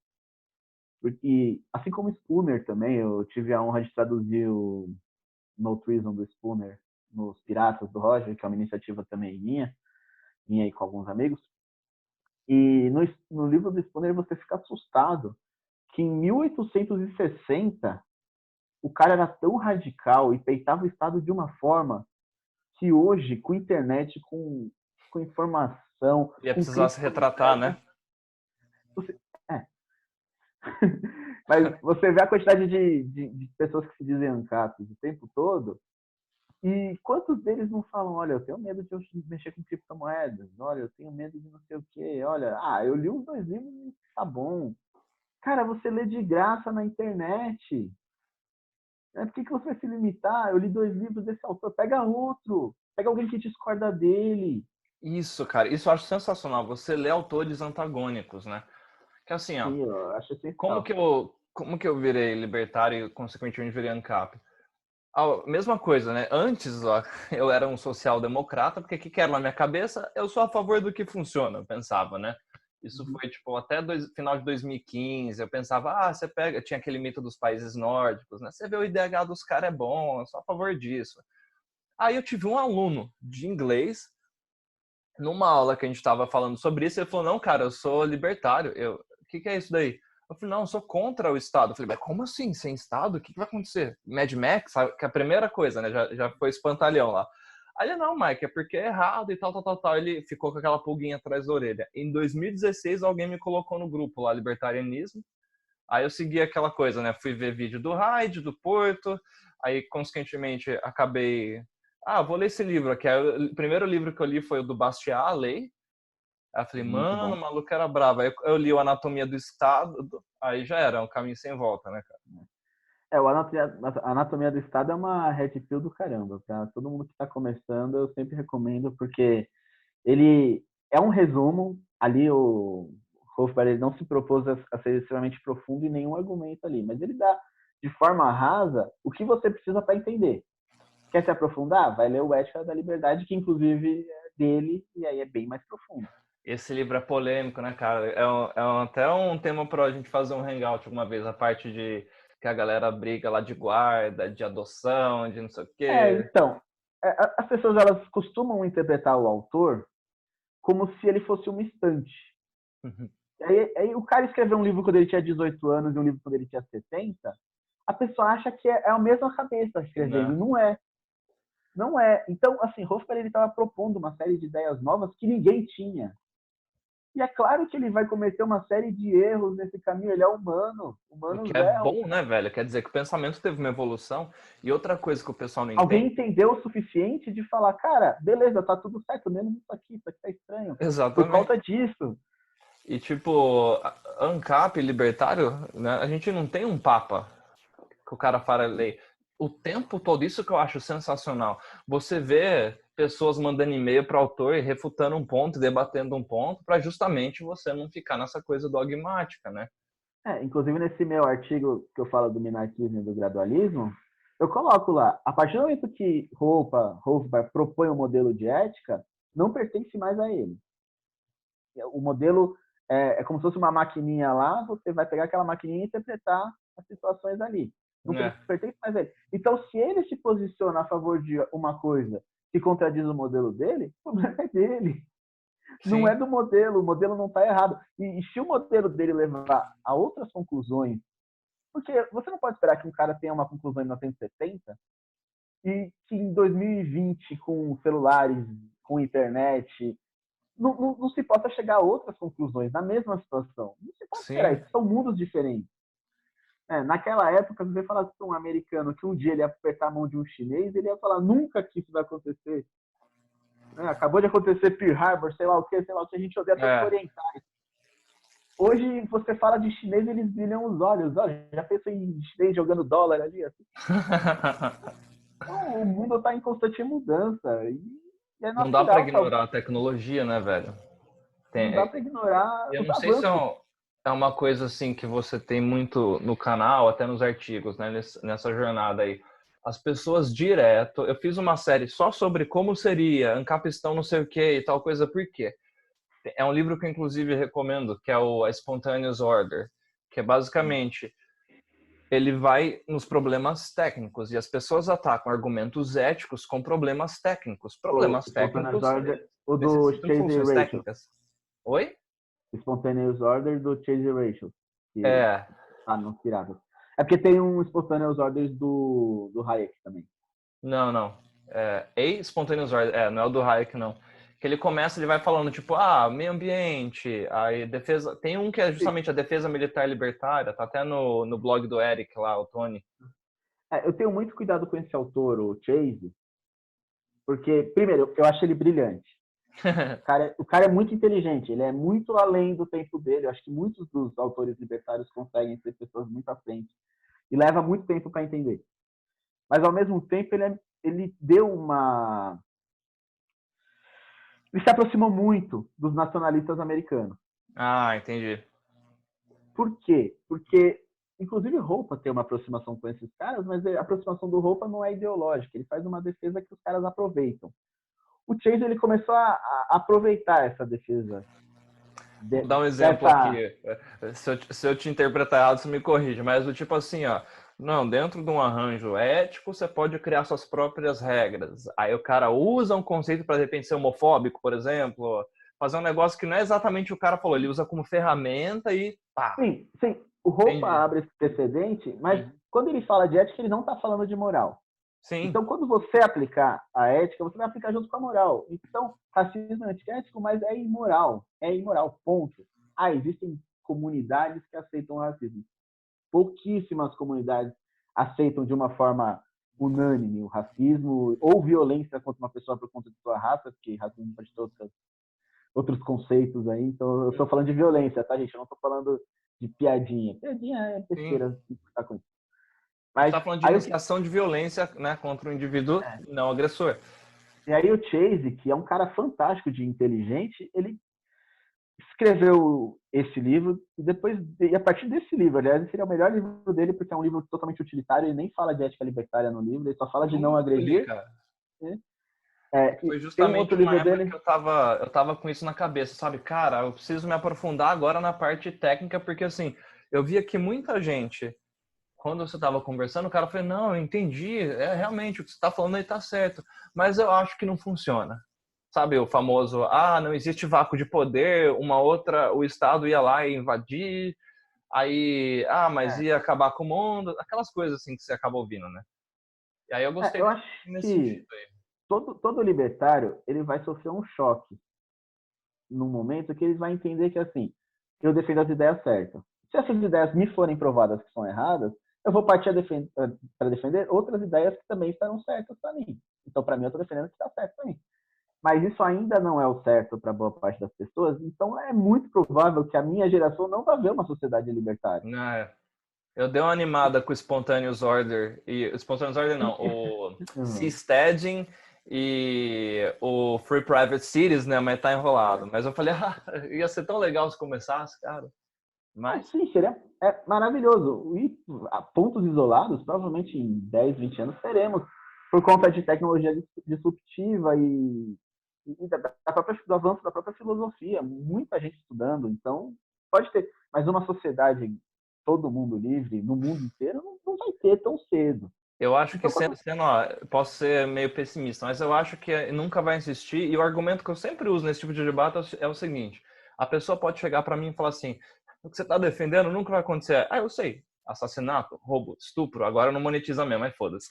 E assim como o Spooner também, eu tive a honra de traduzir o No Treason do Spooner nos Piratas do Roger, que é uma iniciativa também minha aí com alguns amigos. E no livro do Spooner você fica assustado que em 1860 o cara era tão radical e peitava o Estado de uma forma que hoje, com internet, com informação, Ia com precisar cliques se por retratar, né? você, é. Mas você vê a quantidade de pessoas que se dizem ANCAPs o tempo todo, e quantos deles não falam, olha, eu tenho medo de eu mexer com criptomoedas, olha, eu tenho medo de não sei o quê, olha, eu li os 2 livros e tá bom. Cara, você lê de graça na internet. Por que você vai se limitar? Eu li 2 livros desse autor, pega outro. Pega alguém que discorda dele. Isso, cara, isso eu acho sensacional. Você lê autores antagônicos, né? Que assim, ó, Sim, eu acho como essencial. que eu virei libertário e, consequentemente, virei ANCAP? A mesma coisa, né? Antes, ó, eu era um social-democrata, porque o que era na minha cabeça? Eu sou a favor do que funciona, eu pensava, né? Isso Uhum. foi, tipo, até final de 2015. Eu pensava, você pega... Tinha aquele mito dos países nórdicos, né? Você vê o IDH dos caras é bom, eu sou a favor disso. Aí eu tive um aluno de inglês, numa aula que a gente estava falando sobre isso, ele falou, não, cara, eu sou libertário. O que é isso daí? Eu falei, não, eu sou contra o Estado. Eu falei, mas como assim, sem Estado? O que vai acontecer? Mad Max, sabe? Que é a primeira coisa, né? Já foi espantalhão lá. Aí ele, não, Mike, é porque é errado e tal, tal, tal, tal. Ele ficou com aquela pulguinha atrás da orelha. Em 2016, alguém me colocou no grupo lá, Libertarianismo. Aí eu segui aquela coisa, né? Fui ver vídeo do Hyde, do Porto. Aí, consequentemente, acabei... vou ler esse livro aqui. Aí, o primeiro livro que eu li foi o do Bastiat, a Lei. Aí eu falei, Muito mano, bom. o maluco era bravo. Aí eu li o Anatomia do Estado, aí já era, um caminho sem volta, né, cara? O Anatomia do Estado é uma red pill do caramba. Pra todo mundo que está começando, eu sempre recomendo, porque ele é um resumo. Ali o Hofbauer ele não se propôs a ser extremamente profundo em nenhum argumento ali, mas ele dá de forma rasa o que você precisa para entender. Quer se aprofundar? Vai ler o Ética da Liberdade, que inclusive é dele, e aí é bem mais profundo. Esse livro é polêmico, né, cara? Até um tema para a gente fazer um hangout alguma vez, a parte de que a galera briga lá de guarda, de adoção, de não sei o quê. Então, as pessoas elas costumam interpretar o autor como se ele fosse uma estante. Aí o cara escreveu um livro quando ele tinha 18 anos e um livro quando ele tinha 70, a pessoa acha que é a mesma cabeça escrevendo, e Né? não é. Não é. Então, assim, Hofbauer ele estava propondo uma série de ideias novas que ninguém tinha. E é claro que ele vai cometer uma série de erros nesse caminho. Ele é humano. O que Humanos é erram, bom, né, cara. velho? Quer dizer que o pensamento teve uma evolução. E outra coisa que o pessoal não Alguém entende. entendeu o suficiente de falar, cara, beleza, tá tudo certo, menos isso aqui tá estranho. Por Exatamente. causa disso. E tipo, ANCAP, libertário, né? A gente não tem um papa que o cara fala lei o tempo todo. Isso que eu acho sensacional. Você vê pessoas mandando e-mail para o autor e refutando um ponto, debatendo um ponto, para justamente você não ficar nessa coisa dogmática, né? Inclusive nesse meu artigo que eu falo do minarquismo e do gradualismo, eu coloco lá, a partir do momento que Hofbauer propõe um modelo de ética, não pertence mais a ele. O modelo é como se fosse uma maquininha lá, você vai pegar aquela maquininha e interpretar as situações ali. Não É, pertence mais a ele. Então, se ele se posiciona a favor de uma coisa que contradiz o modelo dele, o problema é dele. Não é sim, do modelo, o modelo não está errado. E se o modelo dele levar a outras conclusões, porque você não pode esperar que um cara tenha uma conclusão em 1970 e que em 2020, com celulares, com internet, não se possa chegar a outras conclusões na mesma situação. Não se pode esperar sim, isso, são mundos diferentes. Naquela época, se você falasse para um americano que um dia ele ia apertar a mão de um chinês, ele ia falar nunca que isso vai acontecer. Acabou de acontecer Pearl Harbor, sei lá o que, a gente odeia até os é. orientais. Hoje você fala de chinês, eles brilham os olhos. Olha, já pensou em chinês jogando dólar ali? Assim? Então, o mundo está em constante mudança e é Não dá para natural. ignorar a tecnologia, né, velho? Não dá para ignorar Eu os não sei se avanços. é uma coisa assim que você tem muito no canal, até nos artigos, né, nessa jornada aí. As pessoas direto, eu fiz uma série só sobre como seria Ancapistão não sei o que e tal coisa, por quê? É um livro que eu inclusive recomendo, que é o A Spontaneous Order, que é basicamente ele vai nos problemas técnicos e as pessoas atacam argumentos éticos com problemas técnicos. O Problemas Spontaneous técnicos Order, o do necessitam de Chase funções Rachel. técnicas. Oi? Spontaneous Order do Chase Rachel, que É, tá nos Piratas. É porque tem um Spontaneous Orders do Hayek também. não. A Spontaneous Order, não é o do Hayek, não. Que ele começa, ele vai falando, tipo, meio ambiente, aí defesa. Tem um que é Sim. justamente a defesa militar libertária, tá até no blog do Eric lá, o Tony. Eu tenho muito cuidado com esse autor, o Chase, porque, primeiro, eu acho ele brilhante. O cara é muito inteligente, ele é muito além do tempo dele. Eu acho que muitos dos autores libertários conseguem ser pessoas muito à frente. E leva muito tempo para entender. Mas, ao mesmo tempo, ele deu uma. Ele se aproximou muito dos nacionalistas americanos. Entendi. Por quê? Porque, inclusive, Roupa tem uma aproximação com esses caras, mas a aproximação do Roupa não é ideológica. Ele faz uma defesa que os caras aproveitam. O Chase, ele começou a aproveitar essa defesa. Vou dar um exemplo aqui. Se eu te interpretar errado, você me corrige. Mas do tipo assim, ó. Não, dentro de um arranjo ético, você pode criar suas próprias regras. Aí o cara usa um conceito para de repente ser homofóbico, por exemplo. Fazer um negócio que não é exatamente o cara falou. Ele usa como ferramenta e pá. Sim, sim. O Roupa Entendi. abre esse precedente, mas quando ele fala de ética, ele não está falando de moral. Sim. Então, quando você aplicar a ética, você vai aplicar junto com a moral. Então, racismo é antiético, mas é imoral. É imoral, ponto. Existem comunidades que aceitam o racismo. Pouquíssimas comunidades aceitam de uma forma unânime o racismo ou violência contra uma pessoa por conta de sua raça, porque racismo pode ter outros conceitos aí. Então, eu estou falando de violência, tá, gente? Eu não estou falando de piadinha. Piadinha é besteira. Tá com isso. A gente está falando de iniciação de violência, né, contra o indivíduo não agressor. E aí o Chase, que é um cara fantástico de inteligente, ele escreveu esse livro e a partir desse livro, aliás, seria o melhor livro dele porque é um livro totalmente utilitário, ele nem fala de ética libertária no livro, ele só fala de não agredir. Foi justamente uma época que eu tava com isso na cabeça, sabe? Cara, eu preciso me aprofundar agora na parte técnica, porque assim, eu via que muita gente, quando você tava conversando, o cara falou, não, eu entendi, realmente, o que você tá falando aí tá certo, mas eu acho que não funciona. Sabe, o famoso, não existe vácuo de poder, o Estado ia lá e invadir, aí, mas ia acabar com o mundo, aquelas coisas assim que você acaba ouvindo, né? E aí eu gostei eu acho nesse que sentido aí. Todo libertário, ele vai sofrer um choque num momento que ele vai entender que, assim, eu defendo as ideias certas. Se essas ideias me forem provadas que são erradas, eu vou partir para defender outras ideias que também estarão certas para mim. Então, para mim, eu estou defendendo que está certo para mim. Mas isso ainda não é o certo para boa parte das pessoas, então é muito provável que a minha geração não vá ver uma sociedade libertária. Eu dei uma animada com o Spontaneous Order, Spontaneous Order não, o Seasteading e o Free Private Cities, né, mas tá enrolado. Mas eu falei, ia ser tão legal se começasse, cara. Mas... Sim, seria maravilhoso. E a pontos isolados, provavelmente em 10, 20 anos teremos, por conta de tecnologia disruptiva e do avanço da própria filosofia. Muita gente estudando, então pode ter. Mas uma sociedade, todo mundo livre, no mundo inteiro, não vai ter tão cedo. Eu acho que, posso ser meio pessimista, mas eu acho que nunca vai existir. E o argumento que eu sempre uso nesse tipo de debate é o seguinte: a pessoa pode chegar para mim e falar assim, o que você está defendendo nunca vai acontecer. Eu sei. Assassinato, roubo, estupro, agora não monetiza mesmo, mas foda-se.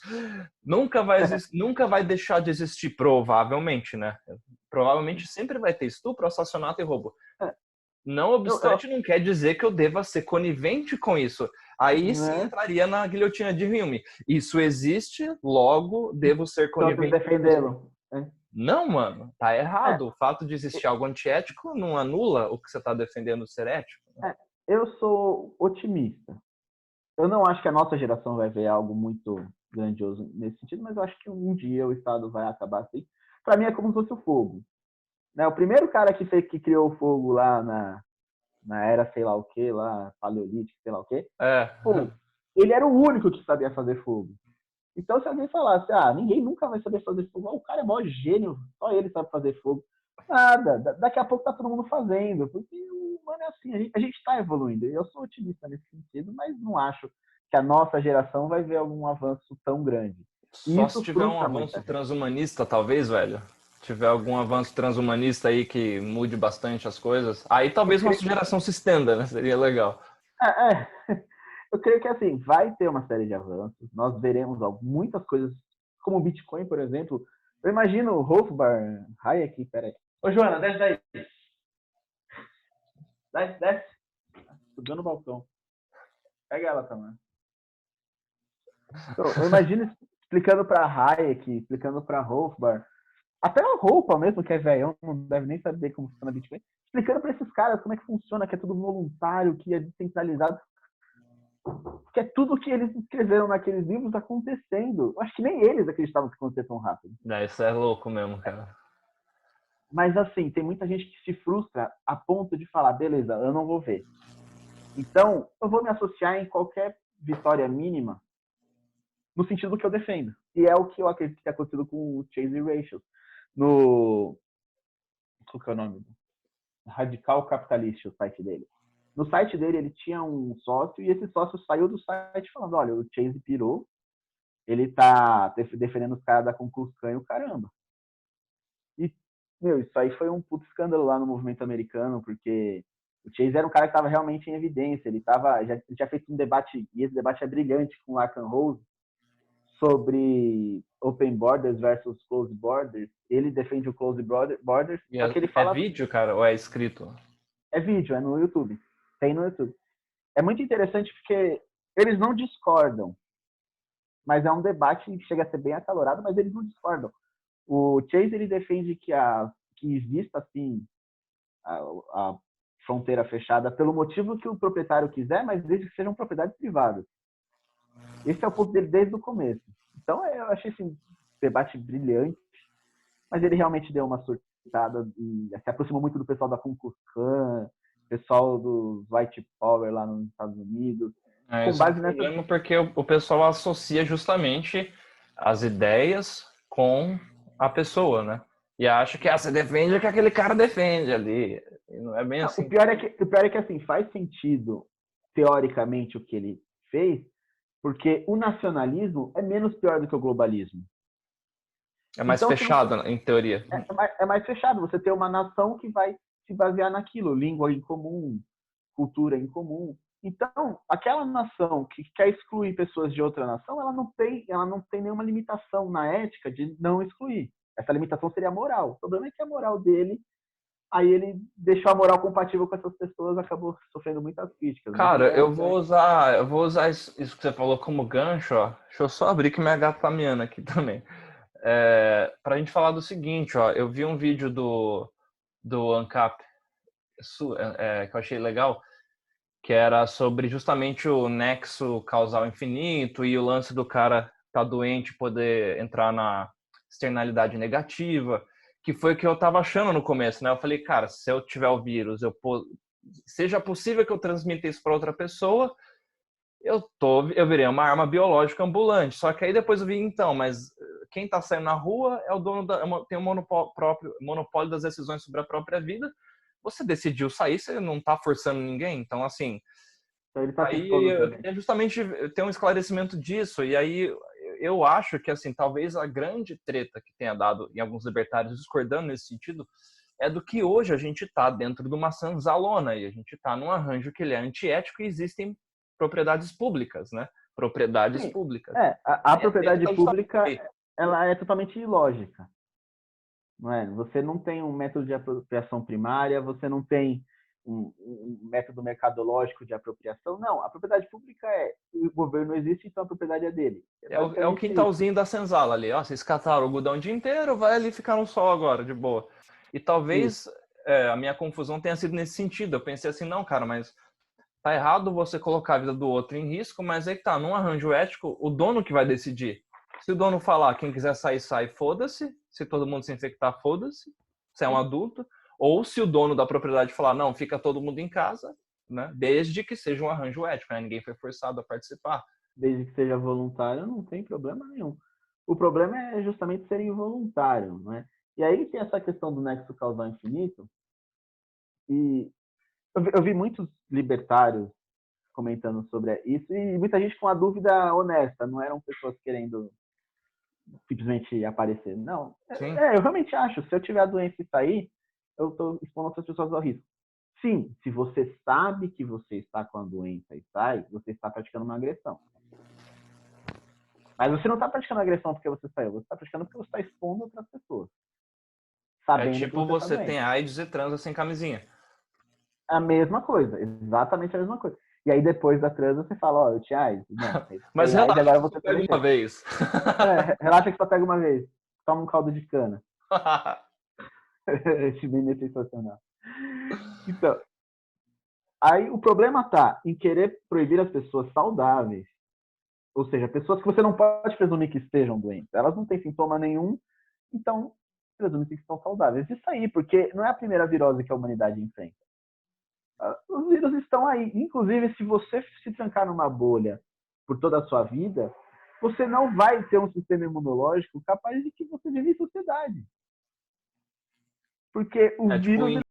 Nunca vai deixar de existir, provavelmente, né? Provavelmente sempre vai ter estupro, assassinato e roubo. Não obstante, não quer dizer que eu deva ser conivente com isso. Aí sim entraria na guilhotina de Hume. Isso existe, logo devo ser conivente. Defendê-lo. Não, mano, tá errado. O fato de existir algo antiético não anula o que você está defendendo ser ético. Eu sou otimista. Eu não acho que a nossa geração vai ver algo muito grandioso nesse sentido, mas eu acho que um dia o Estado vai acabar assim. Para mim é como se fosse o fogo. Né? O primeiro cara que criou o fogo lá na era sei lá o que, lá paleolítico, sei lá o que, ele era o único que sabia fazer fogo. Então se alguém falasse, ninguém nunca vai saber fazer fogo, o cara é maior gênio, só ele sabe fazer fogo. Nada, daqui a pouco tá todo mundo fazendo, porque o humano é assim, a gente está evoluindo. Eu sou otimista nesse sentido, mas não acho que a nossa geração vai ver algum avanço tão grande. Só se tiver um avanço transhumanista, talvez, velho. Tiver algum avanço transhumanista aí que mude bastante as coisas, aí talvez nossa geração se estenda, né? Seria legal. Eu creio que assim, vai ter uma série de avanços, nós veremos muitas coisas, como o Bitcoin, por exemplo. Eu imagino o Hofbar, Hayek, peraí. Ô, Joana, desce daí. Desce. Subiu no balcão. Pega ela, Tamara. Então, eu imagino explicando para Hayek, explicando para Hofbar, até a roupa mesmo, que é velhão, não deve nem saber como funciona Bitcoin, explicando para esses caras como é que funciona, que é tudo voluntário, que é descentralizado, que é tudo que eles escreveram naqueles livros acontecendo. Eu acho que nem eles acreditavam que ia acontecer tão rápido. Isso é louco mesmo, cara. Mas assim, tem muita gente que se frustra a ponto de falar, beleza, eu não vou ver. Então, eu vou me associar em qualquer vitória mínima no sentido do que eu defendo. E é o que eu acredito que tem acontecido com o Chase Rachel. No... Qual que é o nome? Radical Capitalista, o site dele. No site dele, ele tinha um sócio, e esse sócio saiu do site falando, olha, o Chase pirou, ele tá defendendo os caras da Ku Klux Klan e o caramba. E, meu, isso aí foi um puto escândalo lá no movimento americano, porque o Chase era um cara que estava realmente em evidência, ele já tinha feito um debate, e esse debate é brilhante, com o Lacan Rose, sobre open borders versus closed borders. Ele defende o closed borders, E só que ele é fala... vídeo, cara, ou é escrito? É vídeo, é no YouTube. Tem no YouTube. É muito interessante porque eles não discordam, mas é um debate que chega a ser bem acalorado, mas eles não discordam. O Chase, ele defende que exista, assim, a fronteira fechada pelo motivo que o proprietário quiser, mas desde que sejam propriedades privadas. Esse é o ponto dele desde o começo. Então, eu achei esse debate brilhante, mas ele realmente deu uma surtada e se aproximou muito do pessoal da Ku Klux Klan, pessoal dos White Power lá nos Estados Unidos. Com Isso é um base nessa... problema porque o pessoal associa justamente as ideias com a pessoa, né? E acha que você defende o que aquele cara defende ali. E não é bem Não, assim. o pior é que assim, faz sentido teoricamente o que ele fez, porque o nacionalismo é menos pior do que o globalismo. É mais Então, se você, fechado, em teoria. é mais fechado. Você tem uma nação que vai se basear naquilo, língua em comum, cultura em comum. Então, aquela nação que quer excluir pessoas de outra nação, ela não tem nenhuma limitação na ética de não excluir. Essa limitação seria moral. O problema é que a moral dele, aí ele deixou a moral compatível com essas pessoas, acabou sofrendo muitas críticas. Mas Cara, ele é, eu vou usar isso que você falou como gancho, ó. Deixa eu só abrir que minha gata tá miando aqui também. Pra gente falar do seguinte, ó. Eu vi um vídeo do ANCAP que eu achei legal, que era sobre justamente o nexo causal infinito e o lance do cara tá doente poder entrar na externalidade negativa, que foi o que eu tava achando no começo, né? Eu falei, cara, se eu tiver o vírus, seja possível que eu transmita isso para outra pessoa, eu virei uma arma biológica ambulante. Só que aí depois eu vi, então, mas quem tá saindo na rua é o dono tem um monopólio das decisões sobre a própria vida. Você decidiu sair, você não tá forçando ninguém. Então, assim, então ele está se aí expondo também. é justamente ter um esclarecimento disso. E aí eu acho que, assim, talvez a grande treta que tenha dado em alguns libertários discordando nesse sentido é do que hoje a gente está dentro de uma sanzalona e a gente está num arranjo que ele é antiético e existem propriedades públicas, né? Propriedades Sim, públicas. a Aí a treta propriedade tá justamente pública, aí. ela é totalmente ilógica. Não é? Você não tem um método de apropriação primária, você não tem um método mercadológico de apropriação. Não, a propriedade pública o governo existe, então a propriedade é dele. É É o basicamente isso. quintalzinho da senzala ali. Ó, vocês cataram o algodão o dia inteiro, vai ali ficar no sol agora, de boa. E Isso. talvez a minha confusão tenha sido nesse sentido. Eu pensei assim, não, cara, mas tá errado você colocar a vida do outro em risco, mas aí que tá, num arranjo ético, o dono que vai decidir. Se o dono falar, quem quiser sair, sai, foda-se. Se todo mundo se infectar, foda-se. Se é um adulto. Ou se o dono da propriedade falar, não, fica todo mundo em casa, né? Desde que seja um arranjo ético, né? Ninguém foi forçado a participar. Desde que seja voluntário, não tem problema nenhum. O problema é justamente ser involuntário, né? E aí tem essa questão do nexo causal infinito, e eu vi muitos libertários comentando sobre isso, e muita gente com a dúvida honesta, não eram pessoas querendo simplesmente aparecer. Não, Sim. eu realmente acho, se eu tiver a doença e sair, eu estou expondo outras pessoas ao risco. Sim, se você sabe que você está com a doença e sai, você está praticando uma agressão. Mas você não está praticando agressão porque você saiu, você está praticando porque você está expondo outras pessoas, É sabendo que tipo você está você tem doente. AIDS e transa sem camisinha. A mesma coisa, exatamente a mesma coisa. E aí depois da transa você fala, ó, eu tinha AIDS. Não, você Mas tem AIDS, relaxa, agora só você pega também uma tem. vez. Relaxa que só pega uma vez. Toma um caldo de cana. Esse meme é sensacional. Então, aí o problema tá em querer proibir as pessoas saudáveis, ou seja, pessoas que você não pode presumir que estejam doentes. Elas não têm sintoma nenhum, então presume-se que estão saudáveis. Isso aí, porque não é a primeira virose que a humanidade enfrenta. Os vírus estão aí. Inclusive, se você se trancar numa bolha por toda a sua vida, você não vai ter um sistema imunológico capaz de que você vive em sociedade. Porque os vírus